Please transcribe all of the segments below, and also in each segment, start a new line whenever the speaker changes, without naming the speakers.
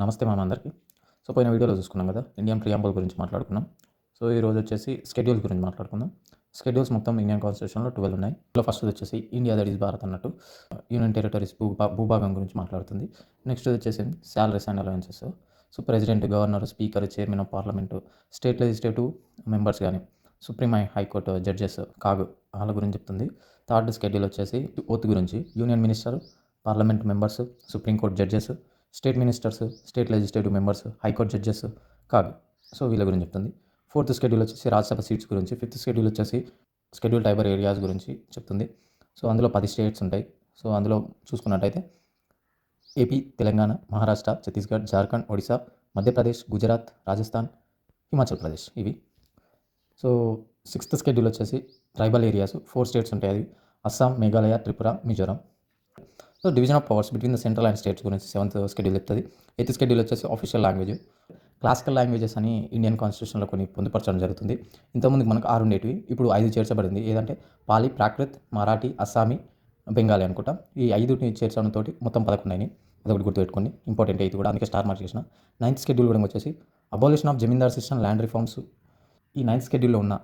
నమస్తే అందరికీ. సో పోయిన వీడియోలో చూసుకున్నాం కదా, ఇండియన్ ప్రియాంబుల్ గురించి మాట్లాడుకున్నాం. సో ఈరోజు వచ్చేసి స్కెడ్యూల్స్ గురించి మాట్లాడుకుందాం. స్కెడ్యూల్స్ మొత్తం ఇండియన్ కాన్స్టిట్యూషన్లో 12 ఉన్నాయి. ఇందులో ఫస్ట్ వచ్చేసి ఇండియా దట్ ఈస్ భారత్ అన్నట్టు యూనియన్ టెరిటరీస్ భూభాగం గురించి మాట్లాడుతుంది. నెక్స్ట్ వచ్చేసి salaries and allowances. So president, governor, speaker, chairman of parliament, state legislative members కానీ, సుప్రీం హైకోర్టు జడ్జెస్ కాగు వాళ్ళ గురించి చెప్తుంది. థర్డ్ స్కెడ్యూల్ వచ్చేసి ఓత్ గురించి, union minister, parliament members, supreme court judges, state ministers, state legislative members, high court judges కాదు. So వీళ్ళ గురించి చెప్తుంది. ఫోర్త్ స్కెడ్యూల్ వచ్చేసి రాజ్యసభ సీట్స్ గురించి. ఫిఫ్త్ స్కెడ్యూల్ వచ్చేసి షెడ్యూల్ ట్రైబల్ ఏరియాస్ గురించి చెప్తుంది. సో అందులో 10 స్టేట్స్ ఉంటాయి. సో అందులో చూసుకున్నట్టయితే ఏపీ, తెలంగాణ, మహారాష్ట్ర, ఛత్తీస్గఢ్, జార్ఖండ్, ఒడిశా, మధ్యప్రదేశ్, గుజరాత్, రాజస్థాన్, హిమాచల్ ప్రదేశ్ ఇవి. సో సిక్స్త్ స్కెడ్యూల్ వచ్చేసి ట్రైబల్ ఏరియాస్ 4 స్టేట్స్ ఉంటాయి. అవి Assam, Meghalaya, Tripura, Mizoram. So division of powers between the central and states గురించి 7th స్కెడ్యూల్ చెప్తుంది. 8th స్కెడ్యూల్ వచ్చేసి ఆఫీషియల్ లాంగ్వేజ్. క్లాసికల్ లాంగ్వేజెస్ అని ఇండియన్ కాన్స్టిట్యూషన్లో కొన్ని పొందుపరచడం జరుగుతుంది. ఇంతకుముందు మనకు 6 ఉండేటివి, ఇప్పుడు 5 చేర్చబడింది. ఏదంటే పాలి, ప్రాకృత్, మరాఠీ, అస్సామీ, బెంగాలీ అనుకుంటా. ఈ 5 చేర్చడంతో మొత్తం 11 అయినాయి. అదొకటి గుర్తుపెట్టుకోండి, ఇంపార్టెంట్ అయితే కూడా, అందుకే స్టార్ మార్క్ చేసిన. 9th స్కెడ్యూల్ కూడా వచ్చేసి abolition of Zamindar system, land reforms. ఈ 9th స్కెడ్యూల్లో ఉన్న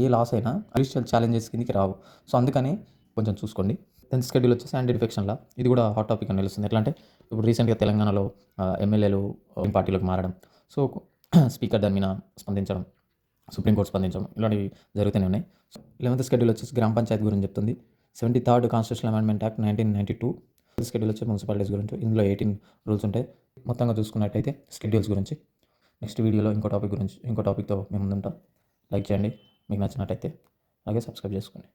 ఏ లాస్ అయినా అడిషనల్ ఛాలెంజెస్ కిందకి రావు. సో అందుకని కొంచెం చూసుకోండి. 10th స్కెడ్యూల్ వచ్చేసి యాంటీ డిఫెక్షన్ లా. ఇది కూడా హాట్ టాపిక్ అని తెలుస్తుంది. ఎట్లా అంటే ఇప్పుడు రీసెంట్గా తెలంగాణలో ఎమ్మెల్యేలు పార్టీలోకి మారడం, సో స్పీకర్ దాని మీద స్పందించడం, సుప్రీంకోర్టు స్పందించడం, ఇలాంటివి జరుగుతూనే ఉన్నాయి. 11th స్కెడ్యూల్ వచ్చేసి గ్రామ పంచాయతీ గురించి చెప్తుంది. 73rd constitutional amendment act 1992. Schedule వచ్చి మున్సిపాలిటీస్ గురించి. ఇందులో 18 రూల్స్ ఉంటాయి. మొత్తంగా చూసుకున్నట్టయితే స్కెడ్యూల్స్ గురించి. నెక్స్ట్ వీడియోలో ఇంకో టాపిక్తో మేము ముందుంటాం. లైక్ చేయండి మీకు నచ్చినట్టయితే, అలాగే సబ్స్క్రైబ్ చేసుకోండి.